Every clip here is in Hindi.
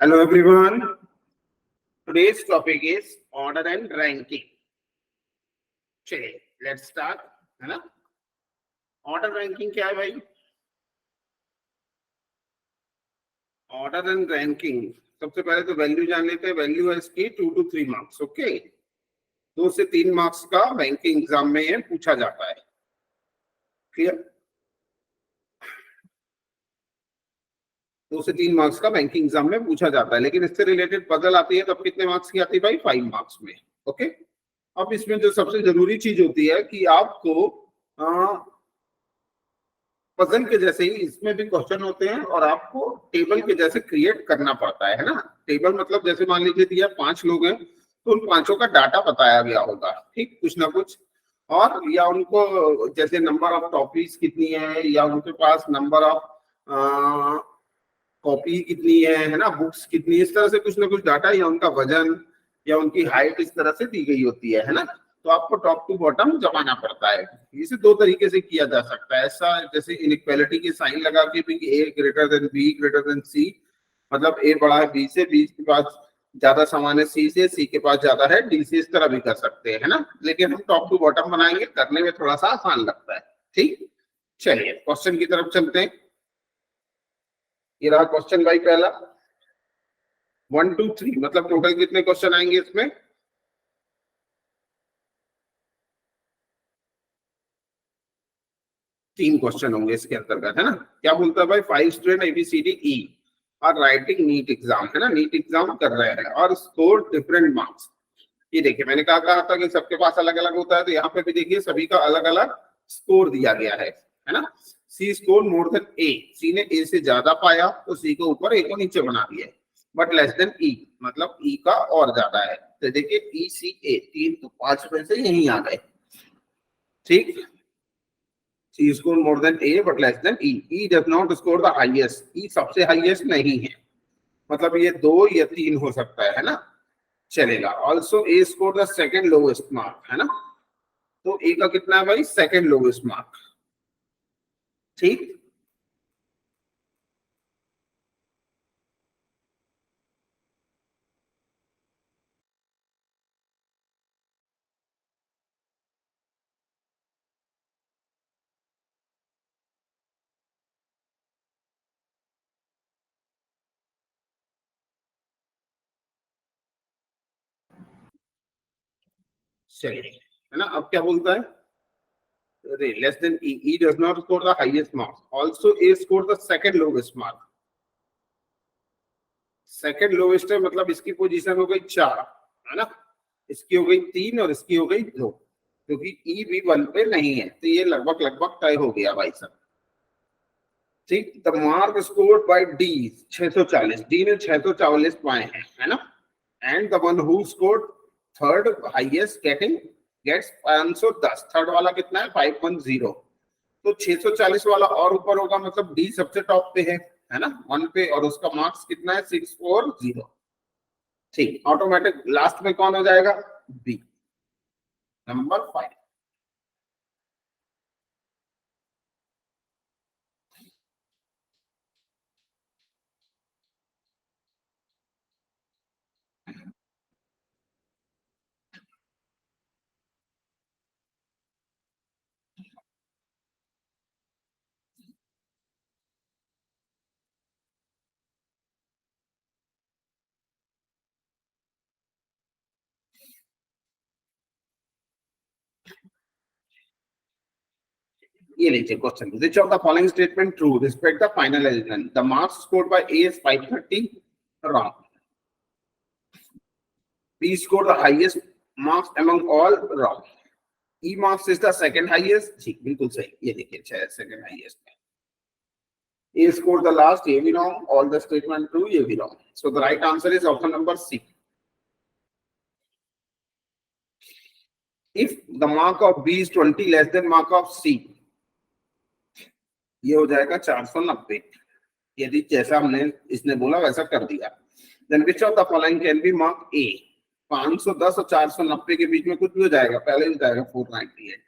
Hello everyone. Today's topic is order and ranking. चलिए let's start, है ना? Order ranking क्या है भाई? Order and ranking सबसे पहले तो वैल्यू जान लेते हैं. वैल्यू है इसकी 2 to 3 मार्क्स. ओके, 2 से 3 मार्क्स का बैंकिंग एग्जाम में ये पूछा जाता है. क्लियर? 2 से 3 मार्क्स का बैंकिंग एग्जाम में पूछा जाता है, लेकिन इससे रिलेटेड पजल आती है तब कितने मार्क्स की आती है भाई? 5 मार्क्स में. ओके, अब इसमें जो सबसे जरूरी चीज होती है कि आपको पजल के जैसे ही इसमें भी क्वेश्चन होते हैं और आपको टेबल के जैसे क्रिएट करना पड़ता है ना. टेबल मतलब जैसे मान लीजिए दिया 5 लोग हैं तो उन 5 का डाटा बताया गया होगा, ठीक, कुछ ना कुछ, और या उनको जैसे नंबर ऑफ टॉपीज कितनी है या उनके पास नंबर ऑफ कॉपी कितनी है ना, बुक्स कितनी, इस तरह से कुछ ना कुछ डाटा, या उनका वजन या उनकी हाइट इस तरह से दी गई होती है ना. तो आपको टॉप टू बॉटम जमाना पड़ता है. इसे 2 तरीके से किया जा सकता है. ऐसा जैसे इनइक्वालिटी की साइन लगा के भी A greater than B greater than C, मतलब ए बड़ा है बी से, बी के पास ज्यादा सामान है सी से, सी के पास ज्यादा है डी से, इस तरह भी कर सकते हैं, है ना. लेकिन हम टॉप टू बॉटम बनाएंगे, करने में थोड़ा सा आसान लगता है. ठीक, चलिए क्वेश्चन की तरफ चलते हैं. ये रहा क्वेश्चन भाई पहला. 1 2 3 मतलब टोटल कितने क्वेश्चन आएंगे इसमें? 3 क्वेश्चन होंगे इसके अंतर्गत, है ना. क्या बोलता है भाई? 5 स्टूडेंट ABCD E और राइटिंग नीट एग्जाम, है ना, नीट एग्जाम कर रहे हैं और स्कोर डिफरेंट मार्क्स. ये देखिए मैंने कहा था कि सबके पास अलग अलग होता है, तो यहाँ पे भी देखिए सभी का अलग अलग स्कोर दिया गया है ना. सी स्कोर मोर देन ए, सी ने ए से ज्यादा पाया तो सी को ऊपर, ए को नीचे बना दिया. बट लेस देन ई मतलब ई का और ज्यादा है. तो देखिए ई सी ए 3 तो 5 में से यही आ गए. ठीक, C score more than A but less than E. E does not score the highest. E सबसे हाईएस्ट नहीं है, मतलब ये 2 या 3 हो सकता है ना, चलेगा. Also A score the second lowest mark, है ना. तो A का कितना है भाई? Second lowest mark. ठीक, चलिए, है ना. अब क्या बोलता है? Less than E. E does not score the highest marks. Also A score the second lowest mark. Second lowest है मतलब इसकी पोजीशन हो गई 4, है ना, इसकी हो गई 3 और इसकी हो गई 2, क्योंकि ई भी 1 पे नहीं है, तो ये लगभग लगभग तय हो गया भाई साहब. ठीक, the mark scored by D 640, D ने 644 पाए हैं, है ना. And the one who scored third highest getting gets 510. थर्ड वाला कितना है? 510. तो 640 वाला और ऊपर होगा, मतलब डी सबसे टॉप पे है ना, 1 पे, और उसका मार्क्स कितना है? 640. ठीक, ऑटोमेटिक लास्ट में कौन हो जाएगा? B, number 5. ये लीजिए question. Which of the following statement true respect the final element? The marks scored by A is 530. Wrong. B scored the highest marks among all. Wrong. E marks is the second highest. ठीक, बिल्कुल सही. ये देखिए सेकंड हाईएस्ट है. A scored the last. ये भी wrong. All the statement true. ये भी wrong. So the right answer is option number C. If the mark of B is 20 less than mark of C, ये हो जाएगा 490. यदि जैसा हमने इसने बोला वैसा कर दिया. Then which of the following can be marked A? 510 और 490 के बीच में कुछ भी हो जाएगा, पहले हो जाएगा 498,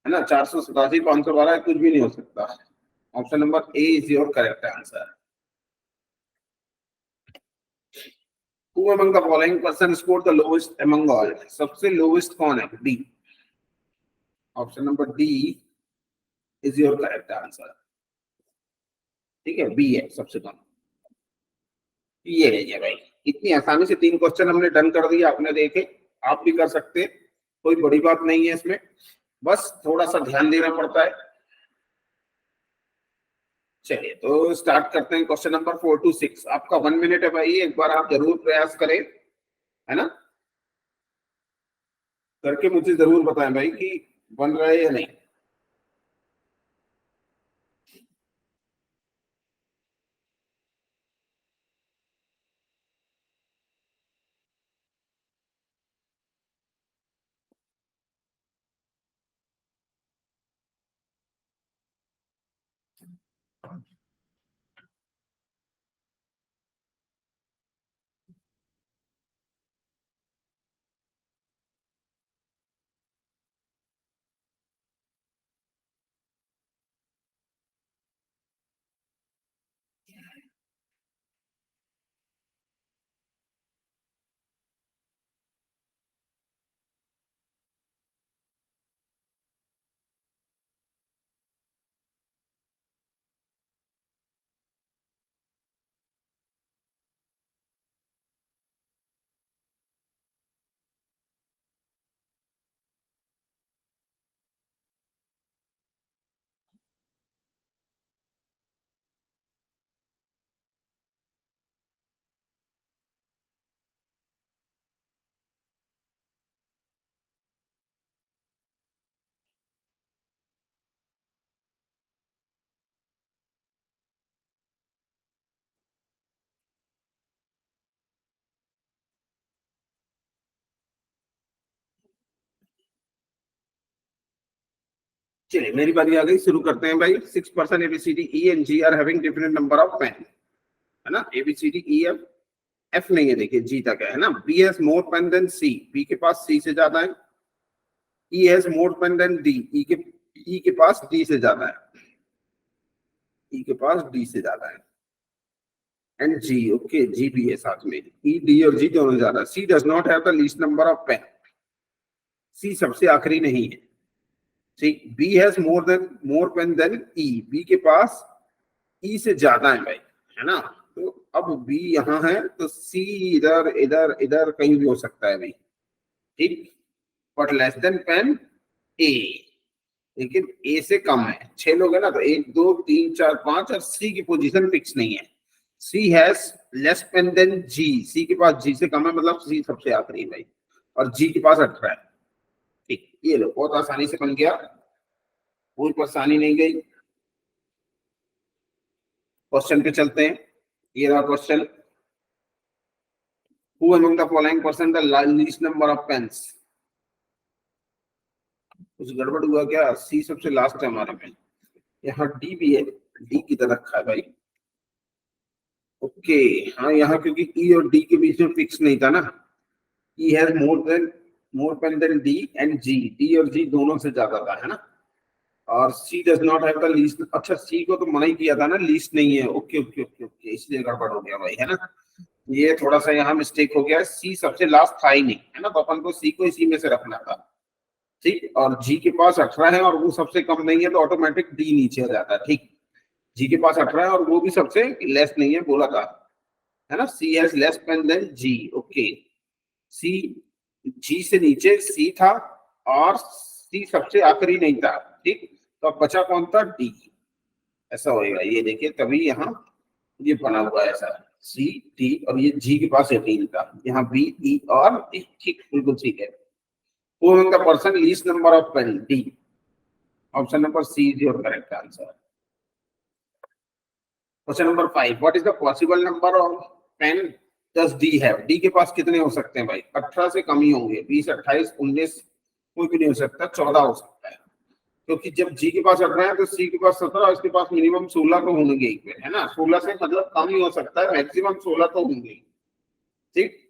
है ना. 487 512 कुछ भी नहीं हो सकता. Option number A is your correct answer. Who among the following person scored the lowest among all? सबसे lowest कौन है? D. Option number D is your correct answer. ठीक है, B है सबसे कम. ये है भाई, इतनी आसानी से 3 क्वेश्चन हमने डन कर दिया, आपने देखे, आप भी कर सकते हैं, कोई बड़ी बात नहीं है इसमें, बस थोड़ा सा ध्यान देना पड़ता है. चलिए तो स्टार्ट करते हैं क्वेश्चन नंबर 4 to 6. आपका 1 मिनट है भाई, एक बार आप जरूर प्रयास करें, है ना, करके मुझे जरूर बताएं भाई कि बन रहा है या नहीं. चलिए मेरी बारी आ गई, शुरू करते हैं भाई. 6% ABCD E and G are having different number of pen, है ना. ABCD E F नहीं है, देखिए G तक है ना. B has more pen than C, B के पास C से ज्यादा है. E has more pen than D, E के पास D से ज्यादा है. E के पास D से ज्यादा है. एंड G, ओके, G भी है साथ में. E, D और G दोनों ज्यादा. C does not have the least number of pen, C सबसे आखिरी नहीं है. ठीक. B has more pen than E, B के पास E से ज्यादा है भाई, है ना. तो अब B यहाँ है तो C इधर इधर इधर कहीं भी हो सकता है भाई. ठीक. But less than pen A, लेकिन A से कम है. 6 लोग है ना, तो 1 2 3 4 5 और C की पोजीशन फिक्स नहीं है. C has less pen than G, C के पास G से कम है, मतलब C सबसे आखिरी है भाई, और G के पास 18 है. ठीक. ये लो, बहुत आसानी से बन गया, कोई परेशानी नहीं गई. क्वेश्चन पे चलते हैं. ये रहा question. Who among the following person the least number of pens? कुछ गड़बड़ हुआ क्या? सी सबसे लास्ट है हमारे में. यहाँ डी भी है, डी किधर रखा है भाई? ओके, हाँ यहाँ क्योंकि ई और डी के बीच में फिक्स नहीं था ना. E has more pain than D and G, D और जी दोनों से ज्यादा था, है ना. और C does not have the least. अच्छा, सी को तो मना ही किया था ना, लीस्ट नहीं है. ओके ओके ओके ओके, इसलिए गड़बड़ हो गया भाई, है ना. ये थोड़ा सा यहाँ मिस्टेक हो गया. सी सबसे लास्ट था ही नहीं, है ना, तो अपन को सी को इसी में से रखना था. ठीक. और जी के पास 18 है और वो सबसे कम नहीं है, तो ऑटोमेटिक डी नीचे आ जाता है. ठीक. जी के पास 18 है और वो भी सबसे लेस नहीं है बोला था, है ना. C has less pen than G. Okay, C G से नीचे सी था और सी सबसे आखिरी नहीं था. ठीक. तो अब बचा कौन था? डी. ऐसा होएगा, ये देखिए, तभी यहाँ ये बना हुआ है ऐसा, सी डी, और ये जी के पास 18 था, यहाँ बी ई और डी. ठीक, बिल्कुल ठीक है. Who among the person least number of pen? D. Option number C is your correct answer. Question number 5. What is the possible number of pen does D have? D के पास कितने हो सकते हैं भाई? 18 से कम ही होंगे. 20, 28, 19 कोई भी नहीं हो सकता. 14 हो सकता है, क्योंकि जब G के पास 18 है तो C के पास 17 और इसके पास मिनिमम 16 तो होंगे ही, है ना. 16 से मतलब कम ही हो सकता है, मैक्सिमम 16 तो होंगे. ठीक.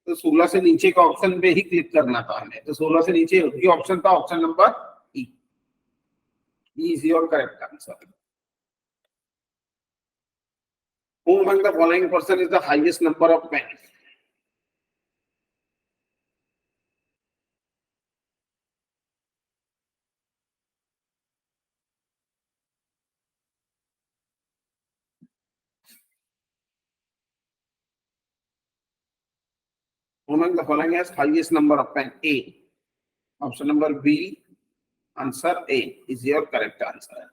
तो 16 से नीचे का ऑप्शन पे ही क्लिक करना था हमें, तो 16 से नीचे ये ऑप्शन था, option number E. E is your correct answer. Who among the following person is the highest number of pen? among the following has highest number of pen? A. Option number B. Answer A is your correct answer.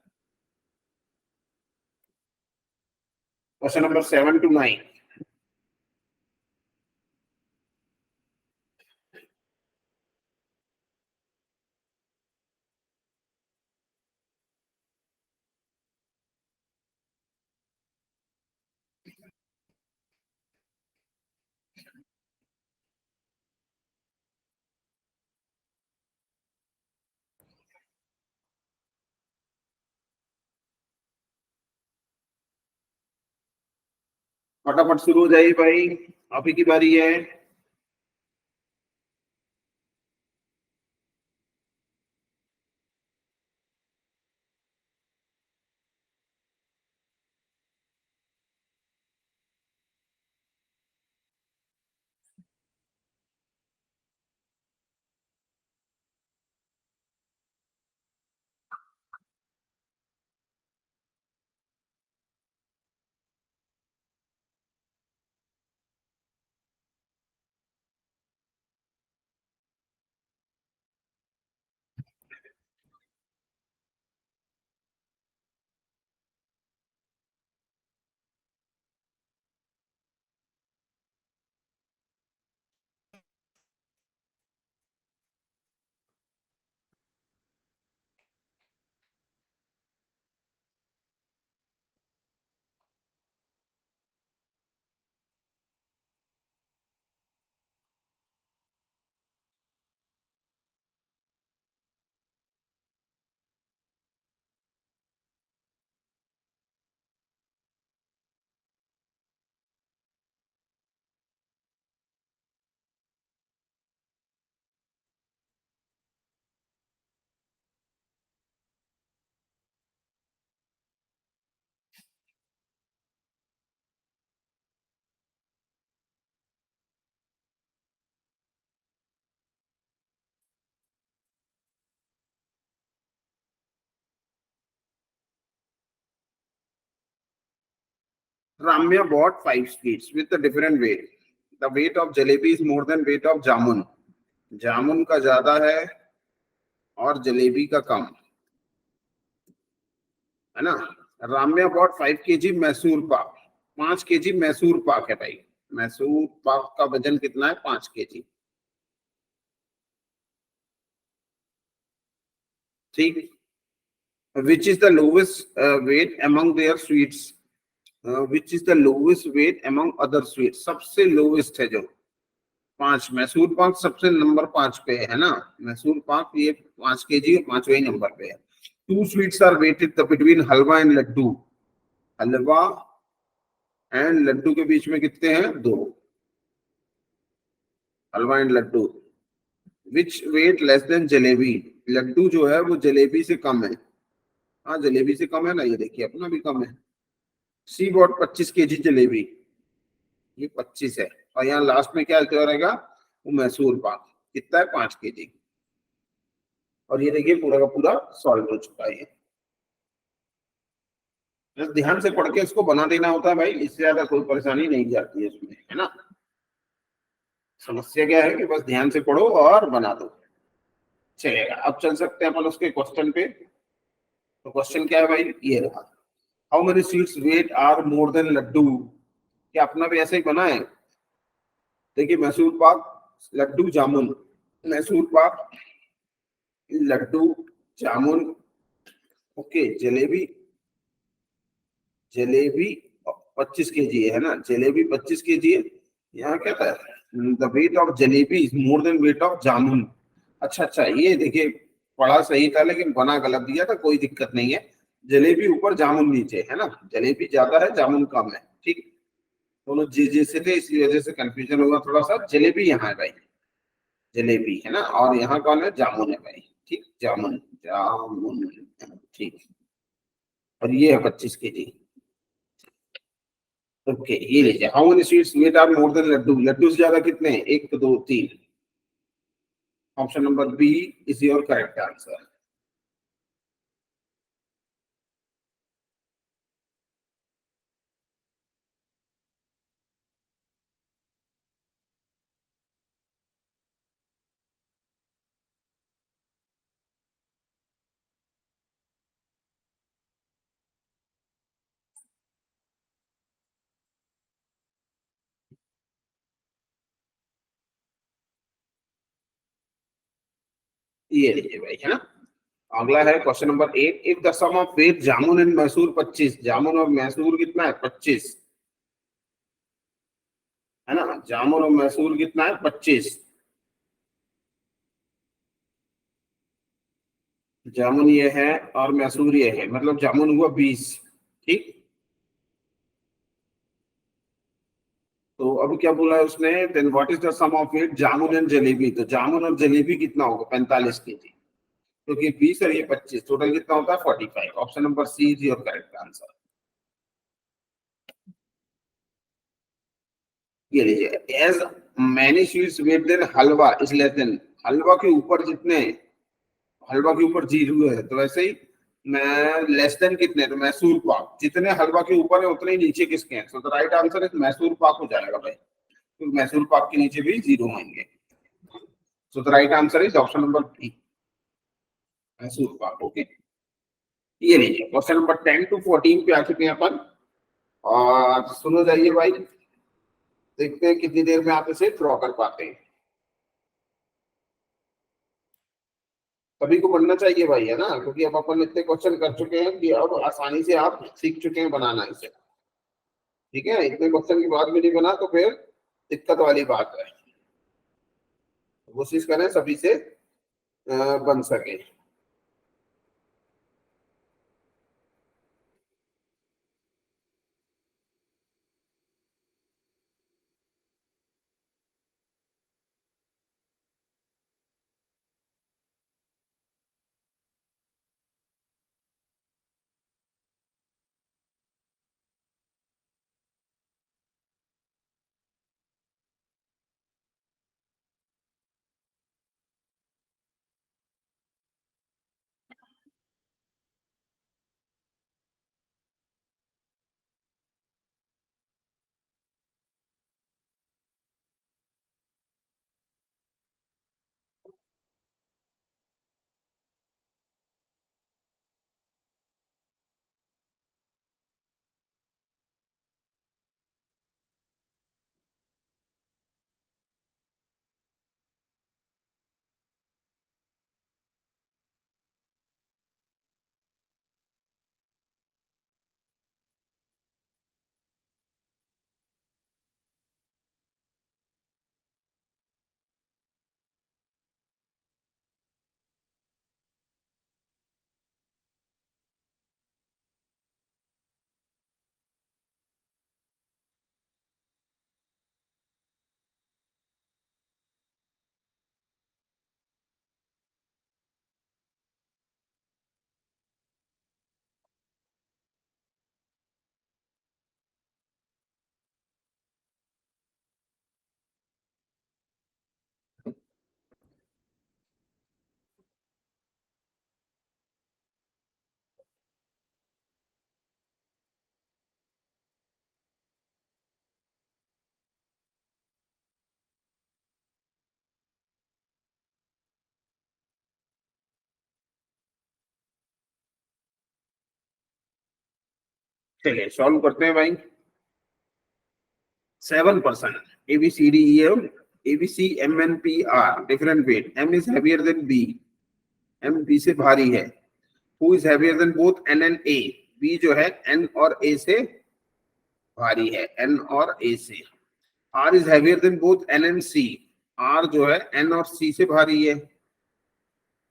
Question number 7 to 9. फटाफट शुरू हो जाइए भाई, आप ही की बारी है। Ramya bought 5 sweets with a different weight. The weight of jalebi is more than weight of jamun. जामुन का ज्यादा है और जलेबी का कम है ना। Ramya bot 5 kg Mysore pak, 5 kg Mysore pak है भाई। मैसूर पाक का वजन कितना है? 5 kg। ठीक। Which is the lowest weight among their sweets? Which is the lowest weight among other sweet? सबसे लोवेस्ट है जो 5, मैसूर पाक सबसे नंबर 5 पे है ना। मैसूर पाक ये 5 kg और 5वें नंबर पे है। 2 sweets are weighted between halwa and laddoo. Halwa and laddoo के बीच में कितने हैं? 2। Halwa and laddoo. Which weight less than jalebi? Laddoo जो है वो जलेबी से कम है। हाँ जलेबी से कम है ना, ये देखिए अपना भी कम है। सी बॉट 25 kg जलेबी, ये 25 है। और यहाँ लास्ट में क्या रहेगा? वो मैसूर पाक कितना है? 5 kg। और ये देखिए पूरा का पूरा सॉल्व हो चुका है। बस ध्यान से पढ़ के इसको बना देना होता है भाई, इससे ज्यादा कोई परेशानी नहीं जाती है इसमें, है ना। समस्या क्या है कि बस ध्यान से पढ़ो और बना दो, चलेगा। अब चल सकते हैं अपन उसके क्वेश्चन पे। तो क्वेश्चन क्या है भाई? ये रहा। How many sweets weight are more than laddu? क्या अपना भी ऐसे ही बना है? देखिए मैसूर पाक, लड्डू, जामुन। मैसूर पाक, लड्डू, जामुन, ओके, जलेबी। जलेबी 25 kg है ना, जलेबी 25 kg है। यहाँ क्या था? The weight of jalebi is more than weight of jamun. अच्छा अच्छा, ये देखिए पढ़ा सही था लेकिन बना गलत दिया था, कोई दिक्कत नहीं है। जलेबी ऊपर जामुन नीचे है ना, जलेबी ज्यादा है जामुन कम है। ठीक, दोनों जी जैसे थे इसलिए वजह से कंफ्यूजन होगा थोड़ा सा। जलेबी यहाँ है भाई, जलेबी है ना, और यहाँ कौन है? जामुन है भाई। ठीक, जामुन, जामुन। ठीक, और ये है 25 kg। ओके, ये लीजिए। How many sweets weight are more than laddu? Laddu से ज्यादा कितने हैं? 1 2 3। Option number B is your correct answer. ये लीजिए भाई, है ना। अगला है question number 8, if the sum of weight jamun and Mysore 25, jamun और मैसूर कितना है 25, है ना। जामुन और मैसूर कितना है 25, जामुन ये है और मैसूर ये है, मतलब जामुन हुआ 20, ठीक। तो अब क्या बोला है उसने, then what is the sum of it jamun and jalebi, तो जामुन और जलेबी कितना होगा 45 केजी, क्योंकि 20 और ये 25, टोटल कितना होता है 45। Option number C is your correct answer. ये लीजिए, as many sweets weight than halwa is less than, halwa के ऊपर जितने, हलवा के ऊपर जीरो है तो वैसे ही मैं लेस देन कितने, तो मैसूर पाक जितने हलवा के ऊपर है उतने ही नीचे किसके हैं, सो the right answer is Mysore pak हो जाएगा भाई, तो मैसूर पाक के नीचे भी जीरो आएंगे। So the right answer is option number B, Mysore pak. Okay, ये लीजिए क्वेश्चन नंबर 10 टू 14 पे आ चुके हैं अपन, और सुनो जाइए भाई, देखते हैं कितनी देर में आप इसे ड्रॉ कर पाते हैं। सभी को बनना चाहिए भाई, है ना, क्योंकि अब अपन इतने क्वेश्चन कर चुके हैं कि अब आसानी से आप सीख चुके हैं बनाना इसे, ठीक है। इतने क्वेश्चन के बाद भी नहीं बना तो फिर दिक्कत वाली बात है। कोशिश करें सभी से बन सके। चलिए सॉल्व करते हैं भाई। 7%, ABCDEF, ABCMNPR different weight, M is heavier than B, M B से भारी है, Who is heavier than both N and A, B जो है N और A से भारी है, N और A से, R is heavier than both N and C, R जो है N और C से भारी है,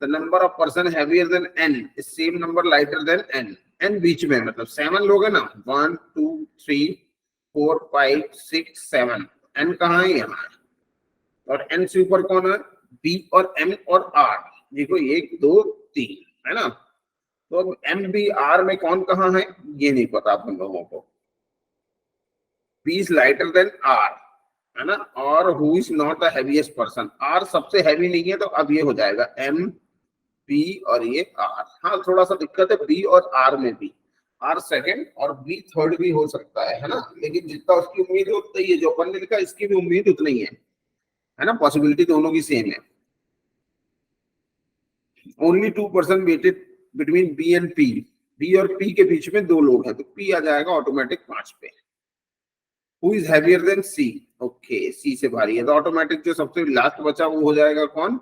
the number of person heavier than N is same number lighter than N, N बीच में मतलब 7 लोग है ना, 1 2 3 4 5 6 7, N कहाँ है यहाँ, और N से ऊपर कौन है, B और M और R, देखो 1 2 3, है ना। तो अब M B R में कौन कहाँ है ये नहीं पता आप लोगों को, B is lighter than R, है ना, और who is not the heaviest person, R सबसे हैवी नहीं है, तो अब ये हो जाएगा M B और ये R। हाँ थोड़ा सा दिक्कत है B और R में भी, R सेकंड और B थर्ड भी हो सकता है ना, लेकिन जितना उसकी उम्मीद है उतना ही है, जो अपन ने लिखा इसकी भी उम्मीद उतनी ही है ना, पॉसिबिलिटी दोनों की सेम है। Only 2% weighted between B and P, B और पी के बीच में 2 लोग हैं, तो पी आ जाएगा ऑटोमेटिक 5 पे। Who is heavier than C, okay C से भारी है, तो ऑटोमेटिक जो सबसे लास्ट बचा वो हो जाएगा कौन,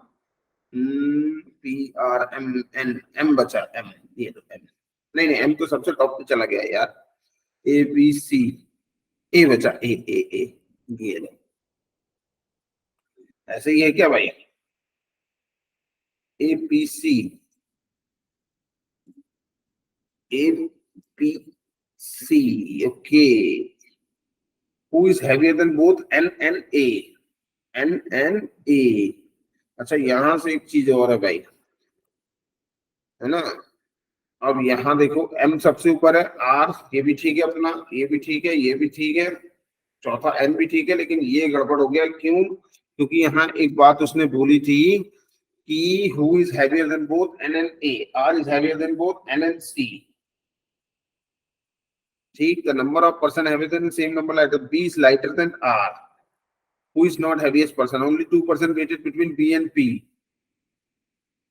PRMN, एम बचा, एम, ये तो एम, नहीं नहीं एम तो सबसे टॉप पे चला गया यार, ABC, ए बचा, ए, ये लो। ऐसे ही है क्या भाई? APC, APC, okay. Who is heavier then both NNA, NNA। अच्छा यहां से एक चीज और है भाई, है ना। अब यहाँ देखो M सबसे ऊपर है, R ये भी ठीक है अपना, ये भी ठीक है, ये भी ठीक है, चौथा N भी ठीक है, लेकिन ये गड़बड़ हो गया, क्यों? क्योंकि यहाँ एक बात उसने बोली थी कि who is heavier then both NNA, R is heavier then both NNC। ठीक, the number of person heavier than the same number lighter, B is lighter than R. Who is not heaviest person? Only 2% weighted between B and P.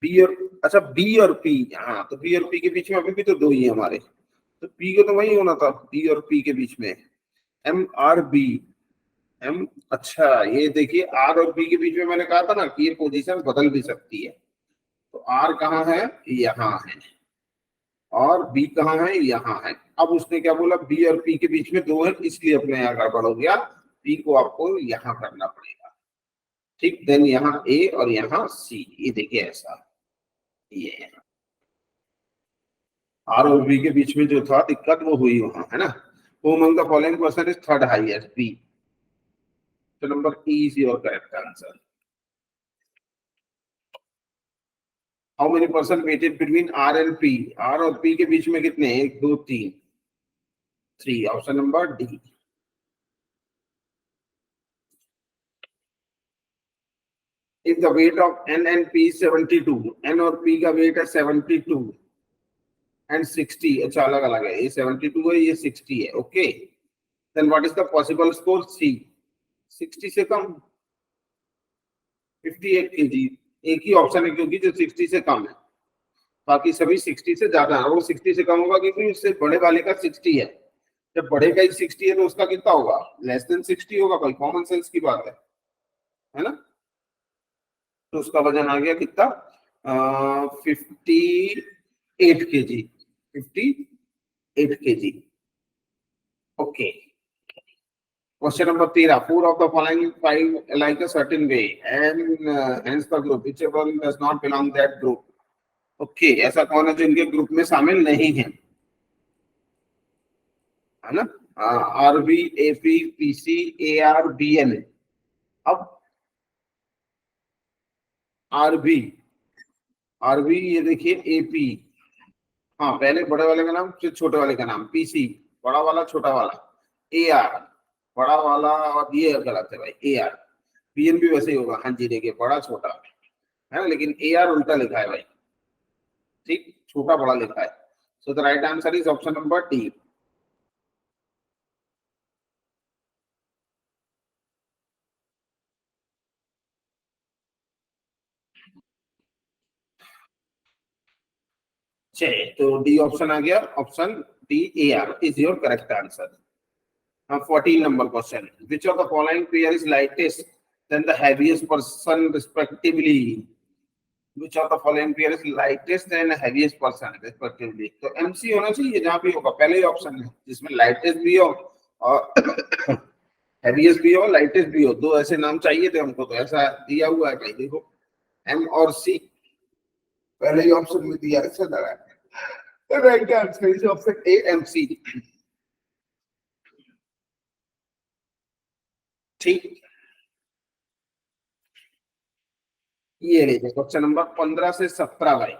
B और, अच्छा बी और पी, हाँ तो बी और पी के बीच में अभी भी तो दो ही है हमारे, तो पी को तो वही होना था, बी और पी के बीच में MRB, एम, अच्छा ये देखिए आर और बी के बीच में मैंने कहा था ना कि ये पोजीशन बदल भी सकती है, तो आर कहाँ है, यहाँ है, और बी कहाँ है, यहाँ है। अब उसने क्या बोला, बी और पी के बीच में दो है, इसलिए अपने यहाँ गड़बड़ हो गया, पी को आपको यहाँ करना पड़ेगा। ठीक, देन यहाँ ए और यहाँ सी, ये देखिए ऐसा, ये आर और बी के बीच में जो था दिक्कत वो हुई वहां, है ना। वो among the following person is third highest, B, तो number E is your correct answer. How many person weighted between R and P, R और पी के बीच में कितने, एक दो तीन, three, option number D. If the weight of N and P is 72, N और P का weight है 72 and 60, अच्छा अलग अलग है, ये 72 है, ये 60 है, okay. Then what is the possible score? C, 60 से कम, 58 kg, एक ही ऑप्शन है क्योंकि जो 60 से कम है, बाकी सभी 60 से ज्यादा है, वो 60 से कम होगा क्योंकि उससे बड़े वाले का 60 है, जब बड़े का ही 60 है तो उसका कितना होगा, लेस देन 60 होगा भाई, कॉमन सेंस की बात है ना। तो उसका वजन आ गया कितना, 58 kg, 58 kg, okay. Question number 13, four of the following five like a certain way and hence the group which ever does not belong that group, okay. ऐसा कौन है जो इनके ग्रुप में शामिल नहीं है, है ना। RB, AP, PC, AR, BN। अब RB, RB ये देखिए AP, हाँ पहले बड़े वाले का नाम फिर छोटे वाले का नाम, PC बड़ा वाला छोटा वाला, AR बड़ा वाला, और ये गलत है भाई, AR, BN भी वैसे ही होगा, हाँ जी देखिए बड़ा छोटा है ना, लेकिन AR उल्टा लिखा है भाई, ठीक, छोटा बड़ा लिखा है। So the right answer is option number D. चलिए तो डी ऑप्शन आ गया, option D, AR is your correct answer. हाँ 14 number question, which of the following pair is lightest than the heaviest person respectively, which of the following pair is lightest and heaviest person respectively, तो MC होना चाहिए जहां भी होगा, पहले ही ऑप्शन है जिसमें लाइटेस्ट भी हो और हैवीएस्ट भी हो, लाइटेस्ट भी हो, दो ऐसे नाम चाहिए थे हमको, तो ऐसा दिया हुआ है भाई, देखो M और C पहले ही ऑप्शन में दिया है, चल रहा है, right answer is option A, MC। ठीक, ये लीजिए क्वेश्चन नंबर 15 से 17 भाई।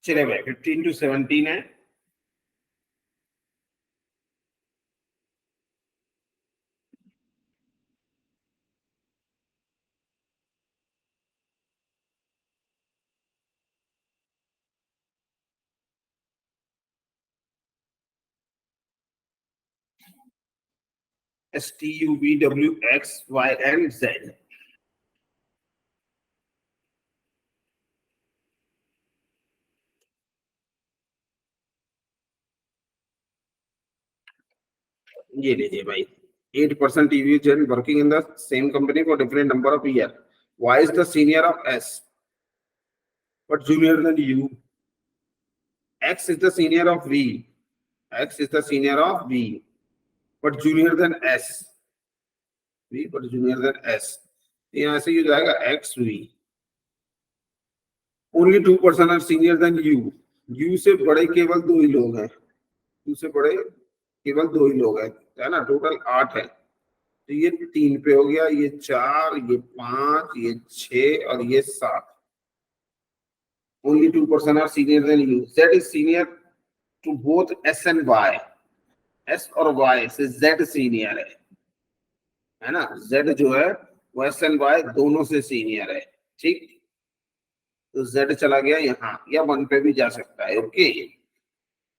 चले भाई 15 to 17 है। STUVWXYNZ। ये लीजिए भाई, 8% EVGen working in the same company for different number of year. Y is the senior of S, but junior than U. X is the senior of V. X is the senior of V, but junior than S. V, but junior than S. यहाँ से ये जाएगा X V. Only 2% are senior than U. U से बड़े केवल दो ही लोग हैं। U से बड़े केवल दो ही लोग हैं, है ना? टोटल 8 है। तो ये 3 पे हो गया, ये 4, ये 5, ये 6 और ये 7। Only 2% are senior than U. Z is senior to both S and Y. S और Y से Z सीनियर है ना? Z जो है वो S and Y दोनों से सीनियर है। ठीक, तो Z चला गया यहाँ, या 1 पे भी जा सकता है। Okay,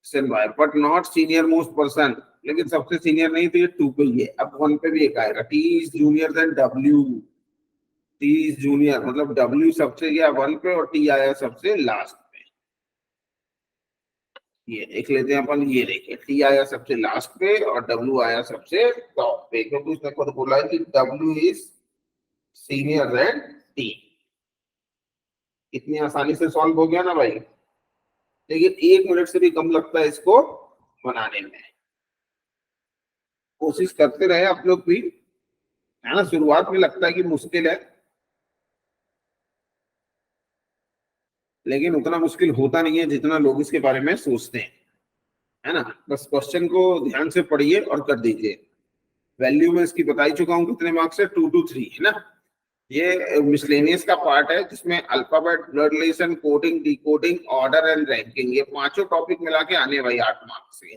S and Y but not senior most person, लेकिन सबसे सीनियर नहीं, तो ये 2 पे ही है। अब 1 पे भी एक आएगा, T is junior than W। T is junior मतलब W सबसे गया 1 पे और T आया सबसे लास्ट पे। ये देख लेते हैं अपन, ये देखिए T आया सबसे लास्ट पे और W आया सबसे टॉप पे, क्योंकि उसने खुद बोला है कि W is senior then T। इतनी आसानी से सॉल्व हो गया ना भाई, लेकिन 1 मिनट से भी कम लगता है इसको बनाने में। कोशिश करते रहे आप लोग भी, है ना? शुरुआत में लगता है कि मुश्किल है, लेकिन उतना मुश्किल होता नहीं है जितना लोग इसके बारे में सोचते हैं, है ना? बस क्वेश्चन को ध्यान से पढ़िए और कर दीजिए। वैल्यू में इसकी बता ही चुका हूं कितने मार्क्स है, 2 to 3, है ना? ये मिसलेनियस का पार्ट है जिसमें alphabet, blood relation, coding, decoding, order and ranking, ये पांचों टॉपिक मिला के आने भाई 8 मार्क्स के।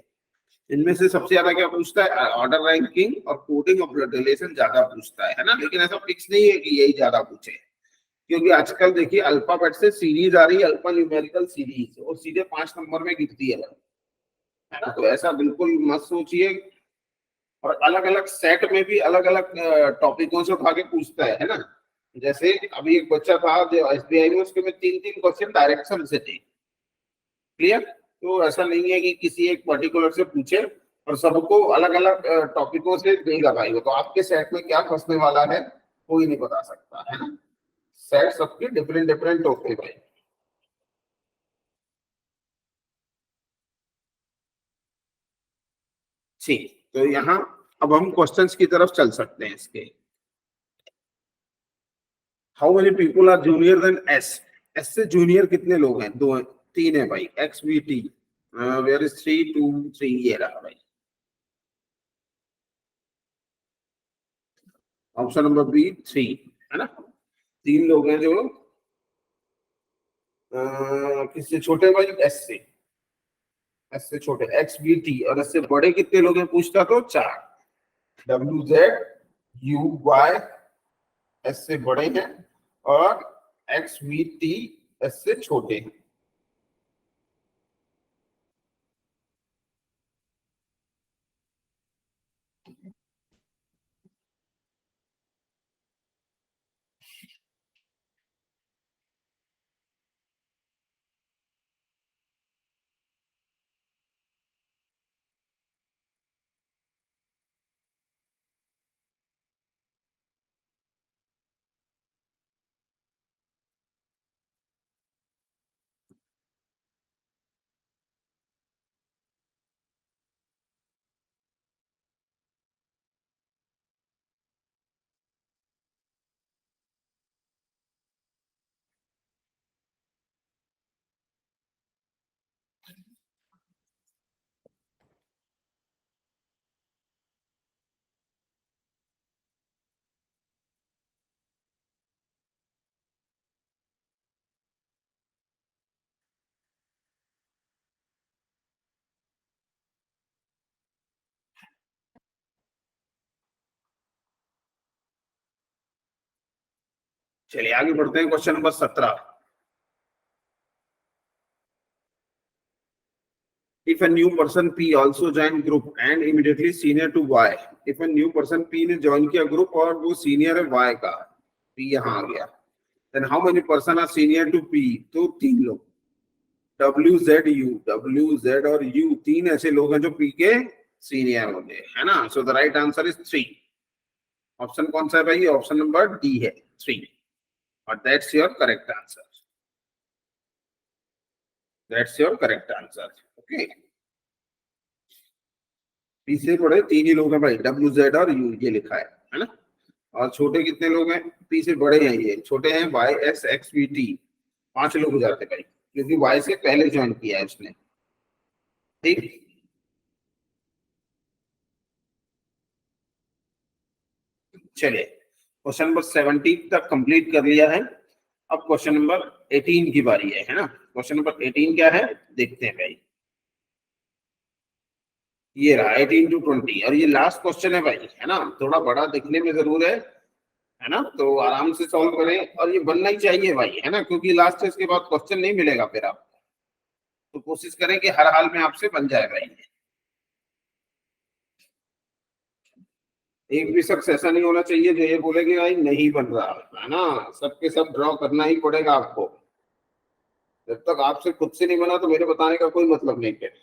इनमें से सबसे ज्यादा क्या पूछता है? ऑर्डर, रैंकिंग और कोडिंग और ब्लड रिलेशन ज्यादा पूछता है ना? लेकिन ऐसा फिक्स नहीं है कि यही ज्यादा पूछे, क्योंकि आजकल देखिए अल्फाबेट से सीरीज आ रही है, अल्फा न्यूमेरिकल सीरीज, और सीधे 5 नंबर में गिरती है ना? तो ऐसा बिल्कुल मत सोचिए। और अलग अलग सेट में भी अलग अलग टॉपिकों से उठा के पूछता है ना? जैसे अभी एक बच्चा था जो SBI में, उसके में 3-3 क्वेश्चन डायरेक्शन से थे। क्लियर? तो ऐसा नहीं है कि किसी एक पर्टिकुलर से पूछे और सबको अलग अलग टॉपिकों से देगा भाई। वो तो आपके सेट में क्या फंसने वाला है कोई नहीं बता सकता, है ना? सेट सबके डिफरेंट डिफरेंट होते हैं भाई। ठीक, तो यहाँ अब हम क्वेश्चंस की तरफ चल सकते हैं इसके। How many people are junior than S? S से जूनियर कितने लोग हैं? 2 हैं, 3 है भाई। X V T, where is 3, 2, 3, ये रहा भाई। ऑप्शन नंबर बी 3, है ना? 3 लोग हैं जो किससे छोटे भाई? एस से छोटे एक्स वी टी, और एस से बड़े कितने लोग हैं पूछता तो 4। W Z U Y S से बड़े हैं, और एक्स वी टी एस से छोटे हैं। चलिए आगे बढ़ते हैं, question number 17। If a new person P also join group and immediately senior to Y, if a new person P ने join किया group और वो senior है Y का, P यहाँ आ गया, then how many person are senior to P? तो 3 लोग, W Z U, W Z और U, 3 ऐसे लोग हैं जो P के सीनियर होंगे, है ना। सो the right answer is 3। Option कौन सा है भाई? ऑप्शन नंबर डी है, 3, और that's your correct answer, that's your correct answer. Okay, P से बड़े 3 ही लोग हैं भाई, डब्ल्यू जेड और यू, ये लिखा है ना। और छोटे कितने लोग हैं? पी से बड़े हैं, ये छोटे हैं Y S X V T, 5 लोग हो जाते भाई, क्योंकि वाई से पहले ज्वाइन किया है उसने। ठीक, चलिए क्वेश्चन नंबर 17 तक कंप्लीट कर लिया है। अब क्वेश्चन नंबर 18 की बारी है ना। क्वेश्चन नंबर 18 क्या है देखते हैं भाई। ये रहा 18 to 20, और ये लास्ट क्वेश्चन है भाई, है ना। थोड़ा बड़ा दिखने में जरूर है ना, तो आराम से सॉल्व करें, और ये बनना ही चाहिए भाई, है ना, क्योंकि लास्ट इसके बाद क्वेश्चन नहीं मिलेगा फिर आपको। तो कोशिश करें कि हर हाल में आपसे बन जाए भाई। एक भी शख्स ऐसा नहीं होना चाहिए जो ये बोले कि भाई नहीं बन रहा, है ना। सबके सब ड्रॉ करना ही पड़ेगा आपको। जब तक आपसे खुद से नहीं बना तो मेरे बताने का कोई मतलब नहीं है।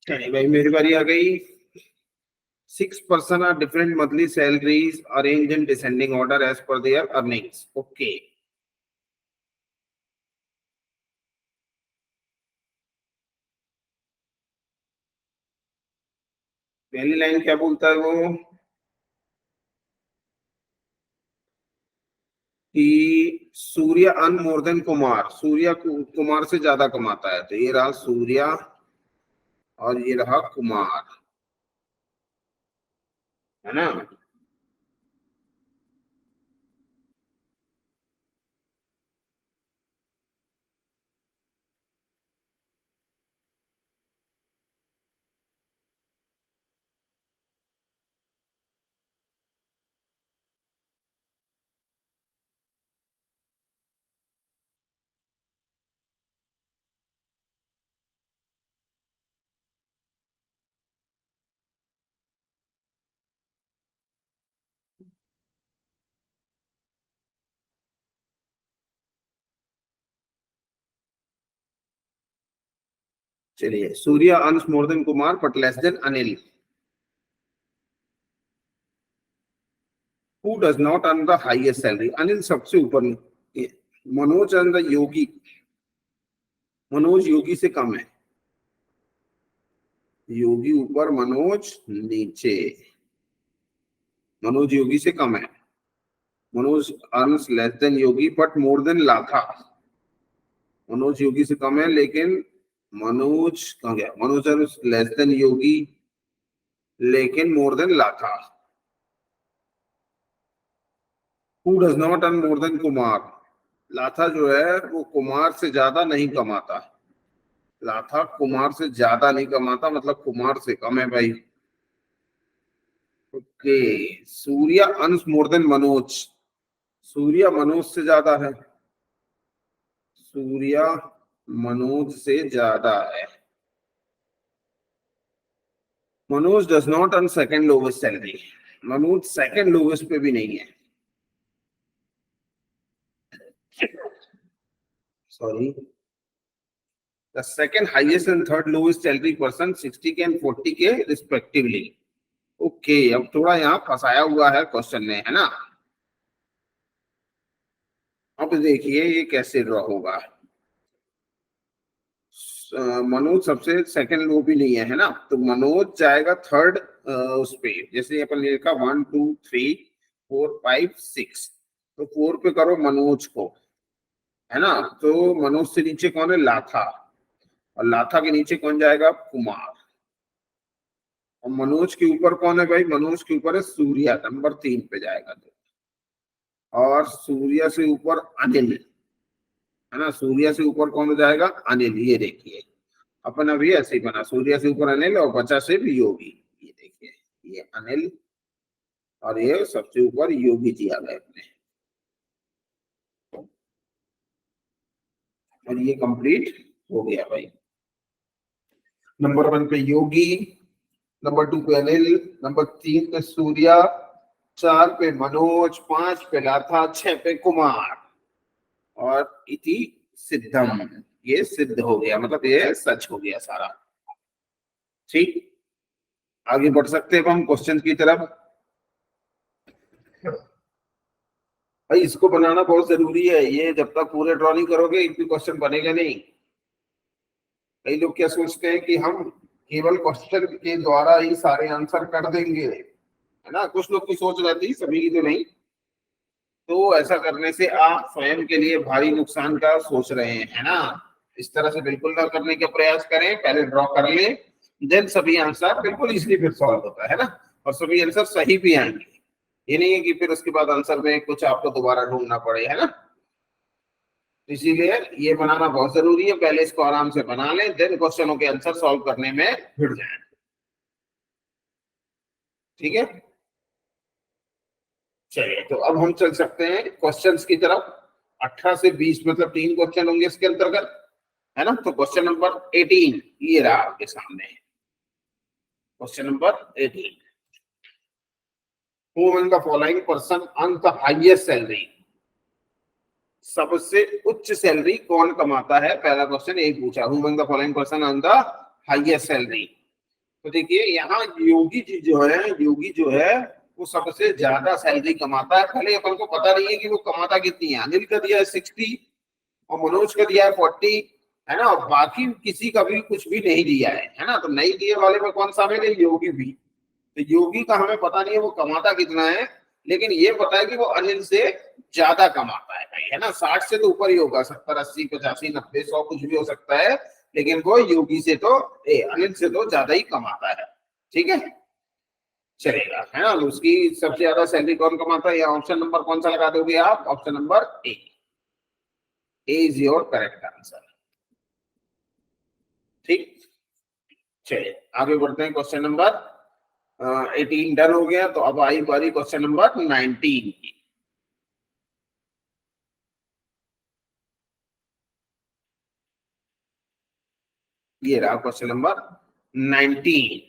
चलिए भाई मेरी बारी आ गई। 6 person are different monthly salaries arranged in descending order as per their earnings. Okay. पहली लाइन क्या बोलता है वो कि सूर्य earn more than Kumar, Surya Kumar से ज्यादा कमाता है, तो ये रहा सूर्य और ये रहा कुमार, है ना। चलिए, Surya earns more than Kumar but less then Anil. Who does not earn the highest salary? Anil सबसे ऊपर. मनोज अर्न द योगी. मनोज योगी से कम है. योगी ऊपर, मनोज नीचे. मनोज योगी से कम है. Manoj earns less than Yogi but more than लाथा. मनोज योगी से कम है लेकिन मनोज कहाँ गया? मनोज अर्न्स लेस देन योगी लेकिन मोर देन लाथा. Who does not earn more than Kumar? लाथा जो है वो कुमार से ज्यादा नहीं कमाता. लाथा कुमार से ज्यादा नहीं कमाता, मतलब कुमार से कम है भाई. Okay. Surya earns more than Manoj. Surya Manoj से ज्यादा है. सूर्या मनोज से ज्यादा है. Manoj does not earn second lowest salary. Manoj second lowest पे भी नहीं है. Sorry. The second highest and third lowest salary person 60K and 40K respectively. Okay, अब थोड़ा यहाँ फंसाया हुआ है क्वेश्चन में, है ना. अब देखिए ये कैसे ड्रॉ होगा. मनोज सबसे सेकंड लो भी नहीं है ना, तो मनोज जाएगा थर्ड उस पे. जैसे अपन ने लिखा 1 2 3 4 5 6, तो 4 पे करो मनोज को, है ना. तो मनोज से नीचे कौन है? लाथा. और लाथा के नीचे कौन जाएगा? कुमार. और मनोज के ऊपर कौन है भाई? मनोज के ऊपर है सूर्या, नंबर 3 पे जाएगा. और सूर्या से ऊपर अनिल, है ना. सूर्या से ऊपर कौन हो जाएगा? अनिल. ये देखिए अपन अभी ऐसे ही बना, सूर्या से ऊपर अनिल और बचा से भी योगी. ये देखिए, ये अनिल और ये सबसे ऊपर योगी जी आ गए अपने. और ये कंप्लीट हो गया भाई. नंबर 1 पे योगी, नंबर 2 पे अनिल, नंबर 3 पे सूर्या, 4 पे मनोज, 5 पे लाथा, 6 पे कुमार. और इति सिद्धम. ये सिद्ध हो गया, मतलब ये सच हो गया सारा. ठीक, आगे बढ़ सकते हैं हम क्वेश्चन की तरफ. भाई इसको बनाना बहुत जरूरी है. ये जब तक पूरे ड्रॉ नहीं करोगे एक भी क्वेश्चन बनेगा नहीं. कई लोग क्या सोचते हैं कि हम केवल क्वेश्चन के द्वारा ही सारे आंसर कर देंगे, है ना. कुछ लोग की सोच रहती, सभी की तो नहीं. तो ऐसा करने से आप स्वयं के लिए भारी नुकसान का सोच रहे हैं, है ना. इस तरह से बिल्कुल ना करने का प्रयास करें. पहले ड्रॉ कर लें, देन सभी आंसर बिल्कुल इजीली फिर सॉल्व होता है ना. और सभी आंसर सही भी आएंगे. ये नहीं है कि फिर उसके बाद आंसर में कुछ आपको दोबारा ढूंढना पड़े, है ना. इसीलिए ये बनाना बहुत जरूरी है. पहले इसको आराम से बना लें, देन क्वेश्चनों के आंसर सॉल्व करने में भिड़ जाए. ठीक है. चलिए, तो अब हम चल सकते हैं क्वेश्चंस की तरफ. 18 से 20 मतलब 3 क्वेश्चन होंगे इसके अंतर्गत, है ना. तो क्वेश्चन नंबर 18 ये रहा आपके सामने. Question number 18. Who among the following person earns the highest salary? सबसे उच्च सैलरी कौन कमाता है? पहला क्वेश्चन यही पूछा. Who among the following person earns the highest salary? तो देखिए यहाँ योगी जी जो है, योगी जो है वो सबसे ज्यादा सैलरी कमाता है. पहले अपन को पता नहीं है कि वो कमाता कितनी है. अनिल का दिया है 60 और मनोज का दिया है 40, है ना. और बाकी किसी का भी कुछ भी नहीं दिया है ना. तो नहीं दिए वाले में कौन शामिल है? योगी भी. तो योगी का हमें पता नहीं है वो कमाता कितना है, लेकिन ये पता है कि वो अनिल से ज्यादा कमाता है भाई, है ना. 60 से तो ऊपर ही होगा, 70 80 85 90 100 कुछ भी हो सकता है, लेकिन वो योगी से तो अनिल से तो ज्यादा ही कमाता है. ठीक है, चलेगा, है ना. उसकी सबसे ज्यादा सैलरी कौन कमाता है? या ऑप्शन नंबर कौन सा लगा दोगे आप? Option number A. A is your correct answer. ठीक, चलिए आगे बढ़ते हैं. क्वेश्चन नंबर 18 डन हो गया. तो अब आई बारी क्वेश्चन नंबर 19 की. ये रहा क्वेश्चन नंबर 19.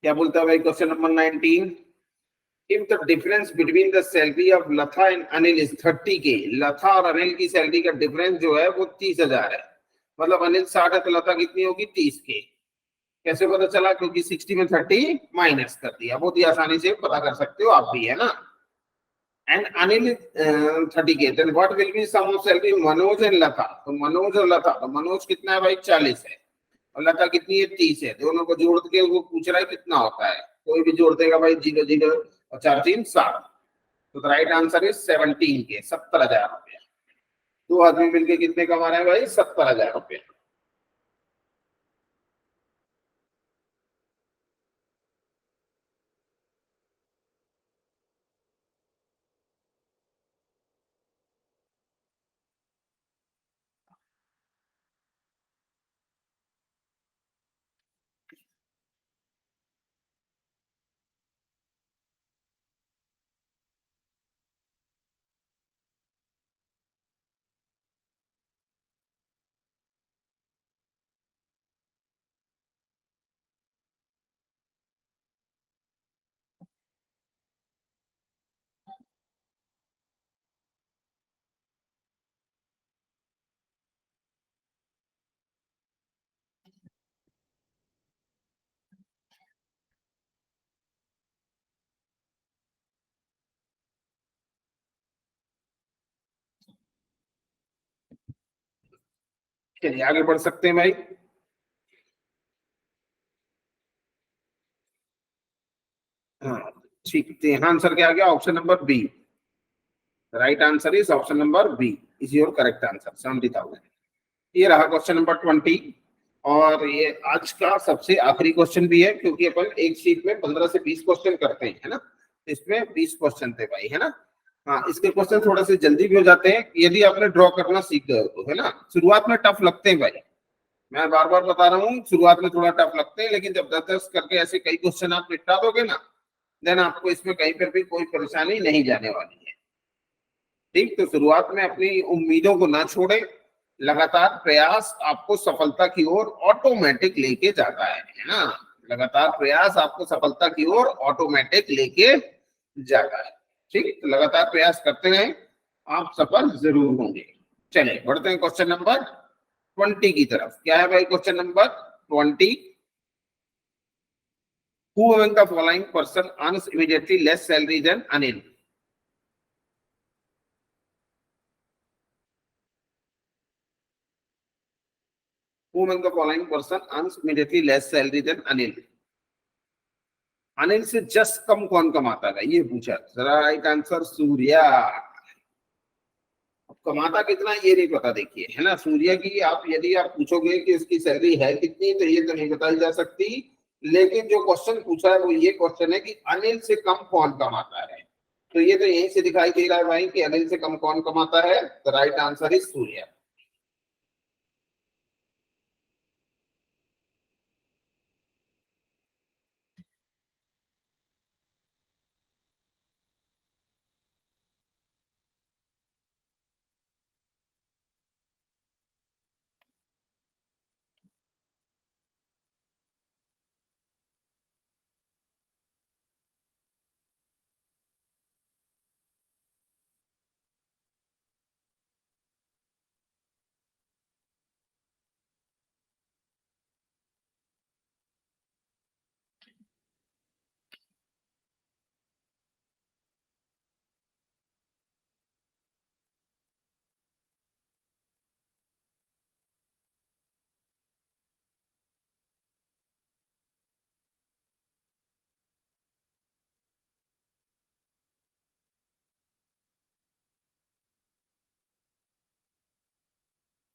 क्या बोलता है भाई question number 19? If the difference between the salary of Latha and Anil is 30K, लथा और अनिल की सैलरी का डिफरेंस जो है वो 30,000 है. मतलब अनिल 60 है तो लता कितनी होगी 30 के। कैसे पता चला? क्योंकि 60 में 30 माइनस कर दिया। बहुत ही आसानी से पता कर सकते हो आप भी, है ना। एंड अनिल 30 के, then what will be sum of salary Manoj and Lata. तो मनोज और लता, तो मनोज कितना है भाई 40 है और लता कितनी है 30 है। दोनों को जोड़ के वो पूछ रहा है कितना होता है। कोई भी जोड़ देगा भाई, 0 0 और 4 3 7। तो राइट आंसर इज 17 के, 70,000 रुपया। दो आदमी मिलके कितने कमा रहे हैं भाई? 70,000 रुपया। चलिए आगे बढ़ सकते हैं भाई। हाँ ठीक, तो यहाँ आंसर क्या आ गया? Option number B. Right answer is option number B is your correct answer, 70,000। ये रहा क्वेश्चन नंबर 20। और ये आज का सबसे आखिरी क्वेश्चन भी है, क्योंकि अपन एक शीट में 15 से 20 क्वेश्चन करते हैं, है ना। इसमें 20 क्वेश्चन थे भाई, है ना। हाँ, इसके क्वेश्चन थोड़ा से जल्दी भी हो जाते हैं यदि आपने ड्रॉ करना सीख गए हो तो, है ना। शुरुआत में टफ लगते हैं भाई, मैं बार बार बता रहा हूँ, शुरुआत में थोड़ा टफ लगते हैं, लेकिन जब 10 करके ऐसे कई क्वेश्चन आप निपटा दोगे ना, देन आपको इसमें कहीं पर भी कोई परेशानी नहीं जाने वाली है। ठीक, तो शुरुआत में अपनी उम्मीदों को ना छोड़े। लगातार प्रयास आपको सफलता की ओर ऑटोमेटिक लेके जाता है ना। लगातार प्रयास आपको सफलता की ओर ऑटोमेटिक लेके जाता है। ठीक, तो लगातार प्रयास करते रहें, आप सफल जरूर होंगे। चलिए बढ़ते हैं क्वेश्चन नंबर 20 की तरफ। क्या है भाई question number 20? Who among the following person earns immediately less salary than Anil? Who among the following person earns immediately less salary than Anil? Anil से जस्ट कम कौन कमाता है ये पूछा। Right answer Surya. कमाता कितना ये नहीं पता, देखिए, है ना। सूर्या की आप यदि आप पूछोगे कि उसकी सैलरी है कितनी, तो ये तो नहीं बताई जा सकती। लेकिन जो क्वेश्चन पूछा है वो ये क्वेश्चन है कि अनिल से कम कौन कमाता है। तो ये तो यहीं से दिखाई दे रहा है भाई कि अनिल से कम कौन कमाता है। तो राइट आंसर इज सूर्या।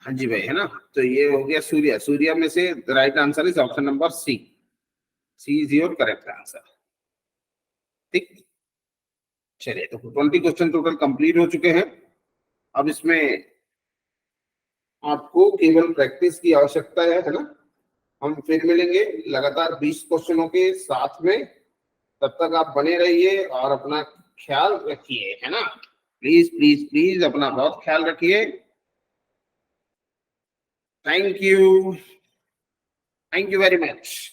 हाँ जी भाई, है ना। तो ये हो गया सूर्या। सूर्या में से right answer is option number C. C is your correct answer. ठीक, चलिए तो 20 क्वेश्चन टोटल कंप्लीट हो चुके हैं। अब इसमें आपको केवल प्रैक्टिस की आवश्यकता है ना। हम फिर मिलेंगे लगातार 20 क्वेश्चनों के साथ में। तब तक आप बने रहिए और अपना ख्याल रखिए, है ना। प्लीज प्लीज प्लीज अपना बहुत ख्याल रखिए। Thank you, thank you very much.